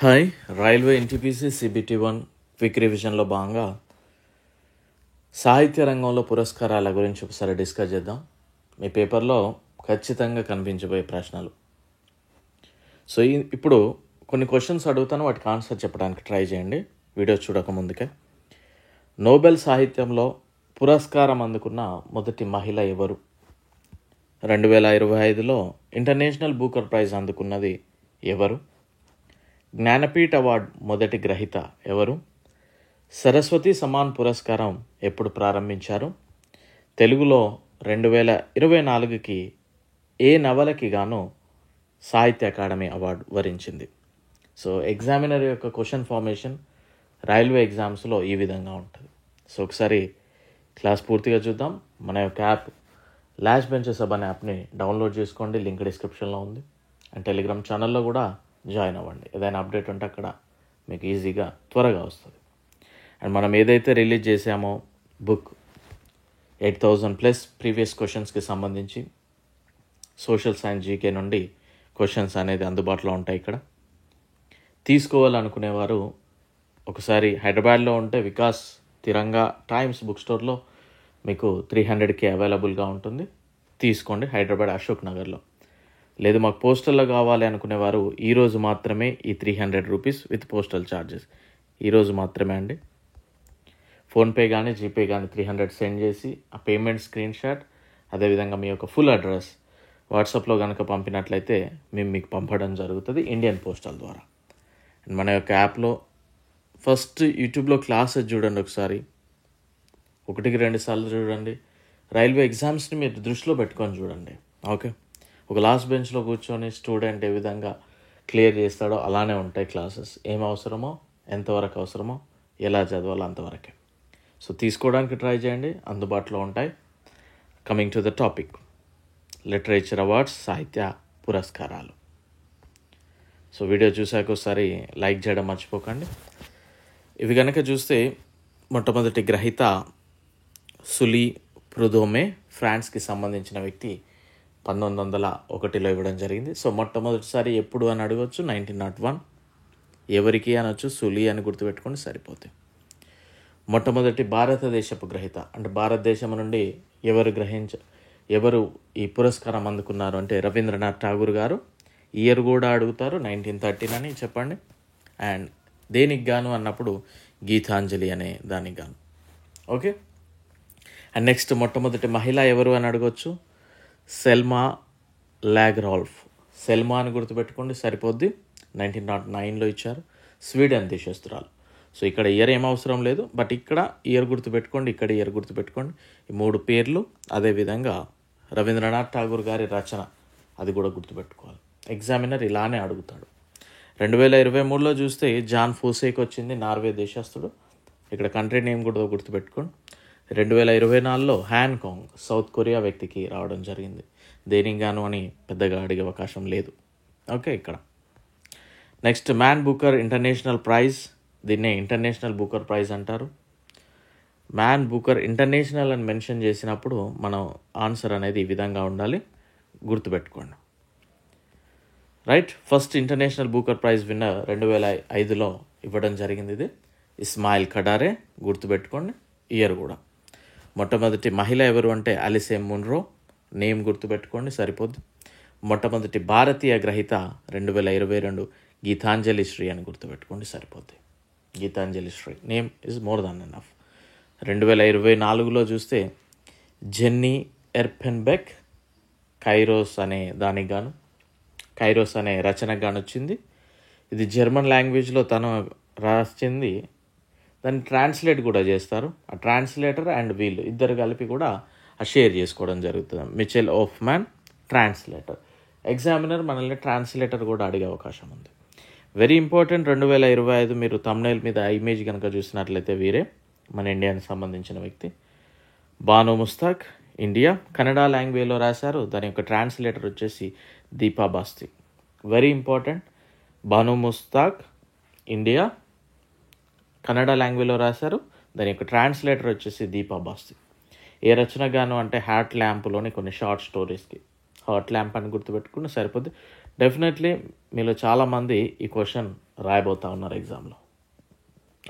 Hi, railway NTPC CBT-1 quick రివిజన్లో భాగంగా సాహిత్య రంగంలో పురస్కారాల గురించి ఒకసారి డిస్కస్ చేద్దాం. మీ పేపర్లో ఖచ్చితంగా కనిపించబోయే ప్రశ్నలు. సో ఇప్పుడు కొన్ని క్వశ్చన్స్ అడుగుతాను, వాటికి ఆన్సర్ చెప్పడానికి ట్రై చేయండి వీడియో చూడక ముందుకే. నోబెల్ సాహిత్యంలో పురస్కారం అందుకున్న మొదటి మహిళ ఎవరు? 2025లో ఇంటర్నేషనల్ బూకర్ ప్రైజ్ అందుకున్నది ఎవరు? జ్ఞానపీఠ అవార్డు మొదటి గ్రహీత ఎవరు? సరస్వతి సమాన్ పురస్కారం ఎప్పుడు ప్రారంభించారు? తెలుగులో 2024కి ఏ నవలకి గాను సాహిత్య అకాడమీ అవార్డు వరించింది? సో ఎగ్జామినర్ యొక్క క్వశ్చన్ ఫార్మేషన్ రైల్వే ఎగ్జామ్స్లో ఈ విధంగా ఉంటుంది. సో ఒకసారి క్లాస్ పూర్తిగా చూద్దాం. మన యొక్క యాప్ లాస్ట్ బెంచెస్ అనే యాప్ని డౌన్లోడ్ చేసుకోండి, లింక్ డిస్క్రిప్షన్లో ఉంది. అండ్ టెలిగ్రామ్ ఛానల్లో కూడా జాయిన్ అవ్వండి. ఏదైనా అప్డేట్ ఉంటే అక్కడ మీకు ఈజీగా త్వరగా వస్తుంది. అండ్ మనం ఏదైతే రిలీజ్ చేసామో బుక్ 8,000+ ప్రీవియస్ క్వశ్చన్స్కి సంబంధించి సోషల్ సైన్స్ జీకే నుండి క్వశ్చన్స్ అనేది అందుబాటులో ఉంటాయి. ఇక్కడ తీసుకోవాలనుకునేవారు ఒకసారి హైదరాబాద్లో ఉంటే వికాస్ తిరంగా టైమ్స్ బుక్ స్టోర్లో మీకు 300కి అవైలబుల్గా ఉంటుంది, తీసుకోండి. హైదరాబాద్ అశోక్ నగర్లో. లేదు మాకు పోస్టల్లో కావాలి అనుకునేవారు ఈరోజు మాత్రమే ఈ 300 రూపీస్ విత్ పోస్టల్ ఛార్జెస్, ఈరోజు మాత్రమే అండి. ఫోన్పే కానీ జీపే కానీ 300 సెండ్ చేసి ఆ పేమెంట్ స్క్రీన్ షాట్, అదేవిధంగా మీ యొక్క ఫుల్ అడ్రస్ వాట్సాప్లో కనుక పంపినట్లయితే మేము మీకు పంపడం జరుగుతుంది ఇండియన్ పోస్టల్ ద్వారా. అండ్ మన యొక్క యాప్లో ఫస్ట్ యూట్యూబ్లో క్లాసెస్ చూడండి, ఒకసారి 1-2 సార్లు చూడండి. రైల్వే ఎగ్జామ్స్ని మీరు దృష్టిలో పెట్టుకొని చూడండి. ఓకే, ఒక లాస్ట్ బెంచ్లో కూర్చొని స్టూడెంట్ ఏ విధంగా క్లియర్ చేస్తాడో అలానే ఉంటాయి క్లాసెస్. ఏం అవసరమో, ఎంతవరకు అవసరమో, ఎలా చదవాలో అంతవరకే. సో తీసుకోవడానికి ట్రై చేయండి, అందుబాటులో ఉంటాయి. Coming to the topic, literature awards, సాహిత్య పురస్కారాలు. సో వీడియో చూసాక ఒకసారి లైక్ చేయడం మర్చిపోకండి. ఇవి కనుక చూస్తే మొట్టమొదటి గ్రహీత సులీ ప్రుదోమే, ఫ్రాన్స్కి సంబంధించిన వ్యక్తి, 1901లో ఇవ్వడం జరిగింది. సో మొట్టమొదటిసారి ఎప్పుడు అని అడగవచ్చు, 1901. ఎవరికి అనొచ్చు, సులీ అని గుర్తుపెట్టుకోండి సరిపోతుంది. మొట్టమొదటి భారతదేశపు గ్రహీత అంటే భారతదేశం నుండి ఎవరు ఈ పురస్కారం అందుకున్నారు అంటే రవీంద్రనాథ్ ఠాగూర్ గారు. ఇయర్ కూడా అడుగుతారు, 1913 అని చెప్పండి. అండ్ దేనికి గాను అన్నప్పుడు గీతాంజలి అనే దానికి గాను. ఓకే. అండ్ నెక్స్ట్ మొట్టమొదటి మహిళ ఎవరు అని అడగవచ్చు, సెల్మా లాగ్రాల్ఫ్. సెల్మా అని గుర్తుపెట్టుకోండి సరిపోద్ది, 1909లో ఇచ్చారు. స్వీడన్ దేశస్తురాలు. సో ఇక్కడ ఇయర్ ఏం అవసరం లేదు, బట్ ఇక్కడ ఇయర్ గుర్తుపెట్టుకోండి, ఇక్కడ ఇయర్ గుర్తుపెట్టుకోండి. ఈ 3 పేర్లు, అదేవిధంగా రవీంద్రనాథ్ ఠాగూర్ గారి రచన, అది కూడా గుర్తుపెట్టుకోవాలి. ఎగ్జామినర్ ఇలానే అడుగుతాడు. 2023లో చూస్తే జాన్ ఫోసేక్ వచ్చింది, నార్వే దేశస్తుడు. ఇక్కడ కంట్రీ నేమ్ కూడా గుర్తుపెట్టుకోండి. 2024లో హ్యాన్కాంగ్, సౌత్ కొరియా వ్యక్తికి రావడం జరిగింది. దేనికి గాను అని పెద్దగా అడిగే అవకాశం లేదు. ఓకే. ఇక్కడ next man booker international prize, దీన్నే ఇంటర్నేషనల్ బూకర్ ప్రైజ్ అంటారు. మ్యాన్ బూకర్ ఇంటర్నేషనల్ అని మెన్షన్ చేసినప్పుడు మనం ఆన్సర్ అనేది ఈ విధంగా ఉండాలి, గుర్తుపెట్టుకోండి. Right. First international Booker prize winner 2005లో ఇవ్వడం జరిగింది. ఇది ఇస్మాయిల్ ఖడారే, గుర్తుపెట్టుకోండి. ఇయర్ కూడా. మొట్టమొదటి మహిళ ఎవరు అంటే అలిస్ ఎం మున్రో, నేమ్ గుర్తుపెట్టుకోండి సరిపోద్ది. మొట్టమొదటి భారతీయ గ్రహీత 2022 గీతాంజలి శ్రీ అని గుర్తుపెట్టుకోండి సరిపోద్ది. Geetanjali Shree name is more than enough. 2024లో చూస్తే జెన్నీ ఎర్పెన్బెక్, కైరోస్ అనే దానికి గాను, కైరోస్ అనే రచనకు గాను వచ్చింది. ఇది జర్మన్ లాంగ్వేజ్లో తను రాసింది, దాన్ని ట్రాన్స్లేట్ కూడా చేస్తారు. ఆ ట్రాన్స్లేటర్ అండ్ వీళ్ళు ఇద్దరు కలిపి కూడా షేర్ చేసుకోవడం జరుగుతుంది. Michael Hofmann translator. ఎగ్జామినర్ మనల్ని ట్రాన్స్లేటర్ కూడా అడిగే అవకాశం ఉంది. Very important. 2025 మీరు థంబ్నెయిల్ మీద ఇమేజ్ కనుక చూసినట్లయితే వీరే మన ఇండియాకి సంబంధించిన వ్యక్తి. బాను ముస్తాక్, ఇండియా, కన్నడ లాంగ్వేజ్లో రాశారు. దాని యొక్క ట్రాన్స్లేటర్ వచ్చేసి Deepa Basti. Very important. Banu Mushtaq, India, Kannada లాంగ్వేజ్లో రాశారు. దాని యొక్క ట్రాన్స్లేటర్ వచ్చేసి దీపా బాస్తి. ఏ రచన గాను అంటే హార్ట్ ల్యాంప్లోని కొన్ని షార్ట్ స్టోరీస్కి. హార్ట్ ల్యాంప్ అని గుర్తుపెట్టుకుని సరిపోద్ది. డెఫినెట్లీ మీలో చాలామంది ఈ క్వశ్చన్ రాయబోతా ఉన్నారు ఎగ్జామ్లో.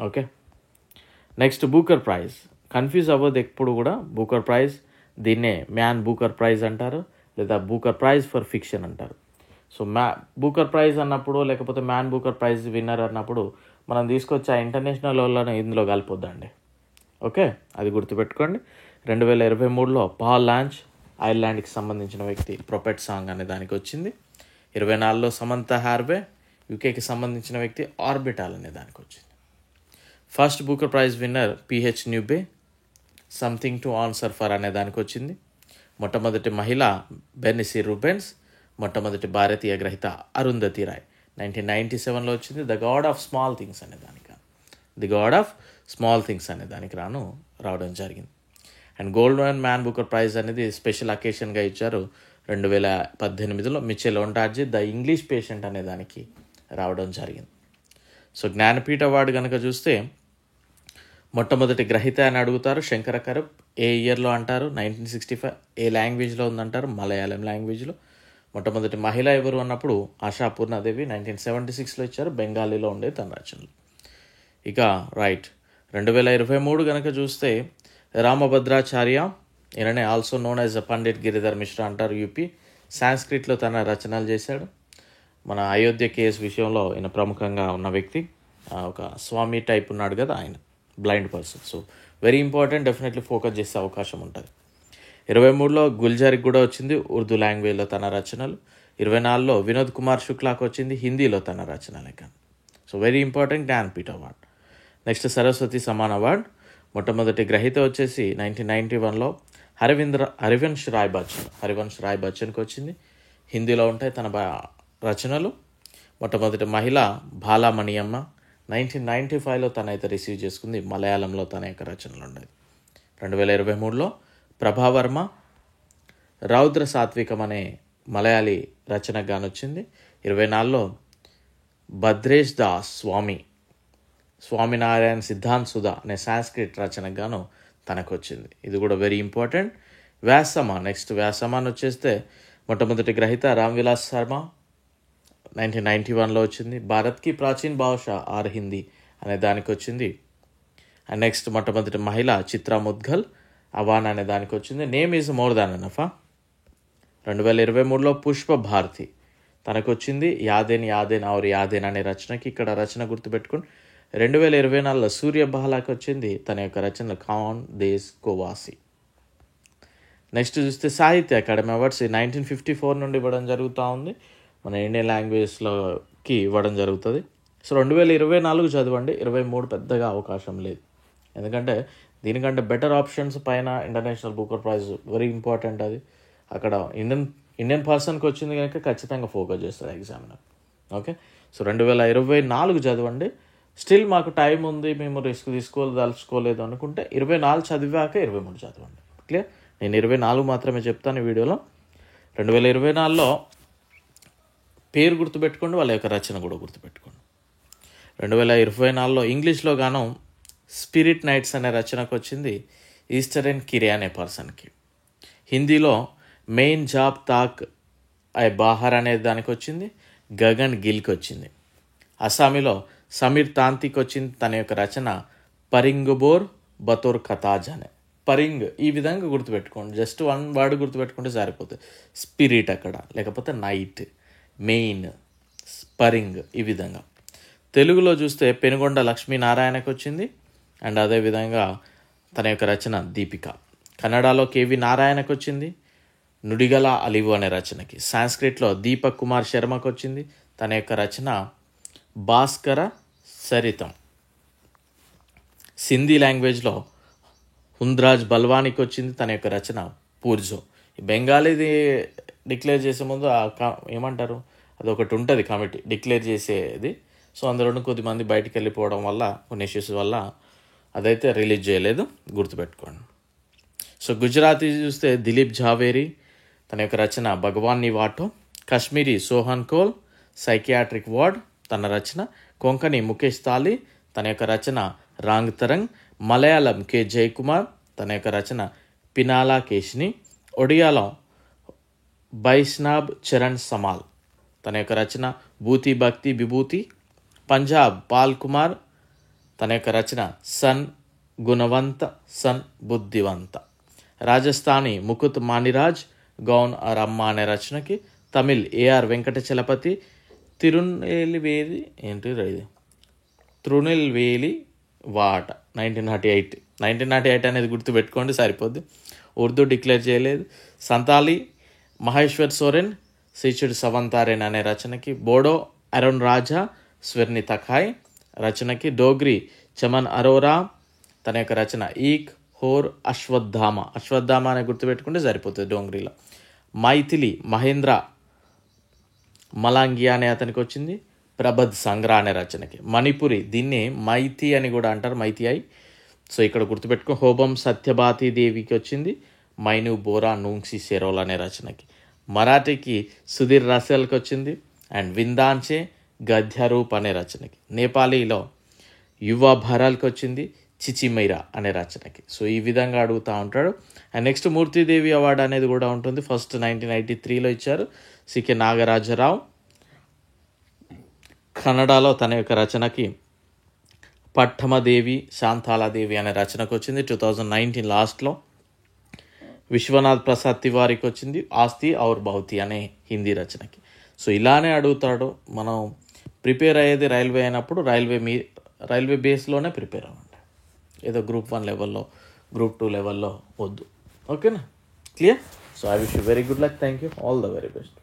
Okay, next Booker Prize. Confuse అవ్వదు ఎప్పుడు కూడా. బూకర్ ప్రైజ్ దీన్నే మ్యాన్ బూకర్ ప్రైజ్ అంటారు, లేదా బూకర్ ప్రైజ్ ఫర్ ఫిక్షన్ అంటారు. సో బూకర్ ప్రైజ్ అన్నప్పుడు, లేకపోతే మ్యాన్ బూకర్ ప్రైజ్ విన్నర్ అన్నప్పుడు మనం తీసుకొచ్చి ఆ ఇంటర్నేషనల్ వాళ్ళని ఇందులో కలిపొద్దండి. ఓకే, అది గుర్తుపెట్టుకోండి. 2023లో పాల్ లాంచ్, ఐర్లాండ్కి సంబంధించిన వ్యక్తి, ప్రొపెట్ సాంగ్ అనే దానికి వచ్చింది. 24లో సమంత హార్వే, యూకేకి సంబంధించిన వ్యక్తి, ఆర్బిటాల్ అనే దానికి వచ్చింది. First Booker prize winner PH Newby, something to answer for అనే దానికి వచ్చింది. మొట్టమొదటి మహిళ బెర్నిసీ రూబెన్స్, మొట్టమొదటి భారతీయ గ్రహీత అరుంధతి రాయ్. 1997లో వచ్చింది. The God of Small Things అనే దానికి, the God of Small Things అనే దానికి రావడం జరిగింది. And Golden Man Booker Prize అనేది స్పెషల్ అకేషన్గా ఇచ్చారు 2018లో. Michael Ondaatje the English Patient అనే దానికి రావడం జరిగింది. సో జ్ఞానపీఠ అవార్డు కనుక చూస్తే మొట్టమొదటి గ్రహీత అని అడుగుతారు, శంకర కరప్. ఏ ఇయర్లో అంటారు? 1965. ఏ లాంగ్వేజ్లో ఉందంటారు? మలయాళం లాంగ్వేజ్లో. మొట్టమొదటి మహిళ ఎవరు అన్నప్పుడు ఆశాపూర్ణాదేవి 1976లో ఇచ్చారు, బెంగాలీలో ఉండే తన రచనలు. ఇక రైట్, 2023 కనుక చూస్తే రామభద్రాచార్య, ఈయననే also known as Pandit Giridhar Mishra అంటారు, యూపీ. సాంస్క్రిట్లో తన రచనలు చేశాడు. మన అయోధ్య కేసు విషయంలో ఈయన ప్రముఖంగా ఉన్న వ్యక్తి. ఒక స్వామి టైప్ ఉన్నాడు కదా ఆయన, blind person. So very important, definitely focus చేసే అవకాశం ఉంటుంది. 23లో గుల్జార్కి కూడా వచ్చింది, ఉర్దూ లాంగ్వేజ్లో తన రచనలు. 24లో వినోద్ కుమార్ శుక్లాకు వచ్చింది, హిందీలో తన రచనలే కానీ. So very important, Jnanpith award. Next Saraswati Samman award. మొట్టమొదటి గ్రహీత వచ్చేసి 1991లో హరివంశ్ రాయ్ బచ్చన్కి వచ్చింది, హిందీలో ఉంటాయి తన రచనలు. మొట్టమొదటి మహిళ బాలామణియమ్మ, 1995లో తనైతే రిసీవ్ చేసుకుంది, మలయాళంలో తన యొక్క రచనలు ఉండేది. 2023లో ప్రభావర్మ రౌద్ర సాత్వికం అనే మలయాళీ రచనకు గాను వచ్చింది. 24లో భద్రేష్ దాస్ స్వామినారాయణ సిద్ధాంత్ సుధా అనే సాంస్క్రిట్ రచనకు గాను తనకు వచ్చింది. ఇది కూడా వెరీ ఇంపార్టెంట్. నెక్స్ట్ వ్యాసమాన్ వచ్చేస్తే మొట్టమొదటి గ్రహీత రామ్విలాస్ శర్మ, 1991లో వచ్చింది. భారత్కి ప్రాచీన్ భాష ఆర్ హిందీ అనే దానికి వచ్చింది. అండ్ నెక్స్ట్ మొట్టమొదటి మహిళ చిత్రా ముద్గల్, అవాన్ అనే దానికి వచ్చింది. Name is more than enough. 2023లో పుష్ప భారతి తనకు వచ్చింది, యాదేన్ ఔర్ యాదేన్ అనే రచనకి. ఇక్కడ రచన గుర్తుపెట్టుకుని 2024లో సూర్య బహలాకి వచ్చింది, తన యొక్క రచన ఖాన్ దేశ్ కోవాసి. నెక్స్ట్ చూస్తే సాహిత్య అకాడమీ అవార్డ్స్ 1954 నుండి ఇవ్వడం జరుగుతూ ఉంది, మన ఇండియన్ లాంగ్వేజ్లోకి ఇవ్వడం జరుగుతుంది. సో 2024 చదవండి, 23 పెద్దగా అవకాశం లేదు. ఎందుకంటే దీనికంటే బెటర్ ఆప్షన్స్ పైన international Booker Prize very important. అది అక్కడ ఇండియన్ పర్సన్కి వచ్చింది కనుక ఖచ్చితంగా ఫోకస్ చేస్తారు ఎగ్జామినర్. ఓకే, సో 2024 చదవండి. స్టిల్ మాకు టైం ఉంది, మేము రిస్క్ దలుచుకోలేదు అనుకుంటే 24 చదివాక 23 చదవండి. క్లియర్? నేను 24 మాత్రమే చెప్తాను ఈ వీడియోలో. 2024లో పేరు గుర్తుపెట్టుకోండి, వాళ్ళ యొక్క రచన కూడా గుర్తుపెట్టుకోండి. 2024లో ఇంగ్లీష్లో గాను స్పిరిట్ నైట్స్ అనే రచనకు వచ్చింది, ఈస్టర్న్ కిరే అనే పర్సన్కి. హిందీలో మెయిన్ జాబ్ తాక్ బాహర్ అనే దానికి వచ్చింది, గగన్ గిల్కి వచ్చింది. అస్సామీలో సమీర్ తాంతికి వచ్చింది, తన యొక్క రచన పరింగుబోర్ బతోర్ కతాజ్ అనే. పరింగ్ ఈ విధంగా గుర్తుపెట్టుకోండి, జస్ట్ వన్ వర్డ్ గుర్తుపెట్టుకుంటే సరిపోతుంది. స్పిరిట్ అక్కడ, లేకపోతే నైట్, మెయిన్, పరింగ్ ఈ విధంగా. తెలుగులో చూస్తే పెనుగొండ లక్ష్మీనారాయణకు వచ్చింది, అండ్ అదేవిధంగా తన యొక్క రచన దీపిక. కన్నడలో కేవి నారాయణకు వచ్చింది, నుడిగల అలివు అనే రచనకి. సాంస్క్రిట్లో దీపక్ కుమార్ శర్మకు వచ్చింది, తన యొక్క రచన భాస్కర సరితం. సింధీ లాంగ్వేజ్లో హుంద్రాజ్ బల్వానికి వచ్చింది, తన యొక్క రచన పూర్జో. బెంగాలీది డిక్లేర్ చేసే ముందు ఏమంటారు, అదొకటి ఉంటుంది కమిటీ డిక్లేర్ చేసేది. సో అందులో కొద్దిమంది బయటికి వెళ్ళిపోవడం వల్ల, కొన్ని ఇష్యూస్ వల్ల అదైతే రిలీజ్ చేయలేదు, గుర్తుపెట్టుకోండి. సో గుజరాతీ చూస్తే దిలీప్ ఝావేరి, తన యొక్క రచన భగవాన్ ని వాటో. కాశ్మీరీ సోహన్ కోల్, సైకియాట్రిక్ వార్డ్ తన రచన. కొంకణి ముఖేష్ తాలి, తన యొక్క రచన రాంగ్ తరంగ్. మలయాళం కె జయకుమార్, తన యొక్క రచన పినాలా కేశిని. ఒడియాలో బైష్నాబ్ చరణ్ సమాల్, తన యొక్క రచన భూతి భక్తి విభూతి. పంజాబ్ పాల్ కుమార్, తన యొక్క రచన సన్ గుణవంత సన్ బుద్ధివంత. రాజస్థానీ ముకుత్ మానిరాజ్ గౌన్ రమ్మ అనే రచనకి. తమిళ్ ఏఆర్ వెంకటచలపతి తిరునెల్వేలి వాట 1908 అనేది గుర్తుపెట్టుకోండి సరిపోద్ది. ఉర్దూ డిక్లేర్ చేయలేదు. సంతాలి మహేశ్వర్ సోరెన్ శిష్యుడు సవంతారెన్ అనే రచనకి. బోడో అరుణ్ రాజా స్వర్ణి తఖాయ్ రచనకి. డోగ్రి చమన్ అరోరా తన యొక్క రచన ఈక్ హోర్ అశ్వత్థామ అనే గుర్తుపెట్టుకుంటే సరిపోతుంది డోంగ్రీలో. మైథిలి మహేంద్ర మలాంగియా అనే అతనికి వచ్చింది. ప్రబద్ సంగ్రా అనే రచనకి. మణిపురి దీన్ని మైతి అని కూడా అంటారు, మైతిఐ. సో ఇక్కడ గుర్తుపెట్టుకో. హోబం సత్యభాతి దేవికి వచ్చింది. మైను బోరా నూంగ్సి సెరోల్ అనే రచనకి. మరాఠీకి సుధీర్ రసెల్కి వచ్చింది. అండ్ విందాంచే గద్యరూప్ అనే రచనకి. నేపాలీలో యువ భరాల్కి వచ్చింది చిచిమైరా అనే రచనకి. సో ఈ విధంగా అడుగుతూ ఉంటాడు. అండ్ నెక్స్ట్ మూర్తిదేవి అవార్డు అనేది కూడా ఉంటుంది. ఫస్ట్ 1993లో ఇచ్చారు. సికే నాగరాజరావు కన్నడలో తన యొక్క రచనకి. పట్టమదేవి శాంతాలాదేవి అనే రచనకు వచ్చింది 2019 లాస్ట్లో. విశ్వనాథ్ ప్రసాద్ తివారికి వచ్చింది ఆస్తి ఔర్ భౌతి అనే హిందీ రచనకి. సో ఇలానే అడుగుతాడు. మనం ప్రిపేర్ అయ్యేది రైల్వే అయినప్పుడు రైల్వే బేస్లోనే ప్రిపేర్ అవ్వండి. ఏదో గ్రూప్ 1 లెవెల్లో గ్రూప్ 2 లెవెల్లో వద్దు. ఓకేనా? Clear? So I wish you very good luck. Thank you. All the very best.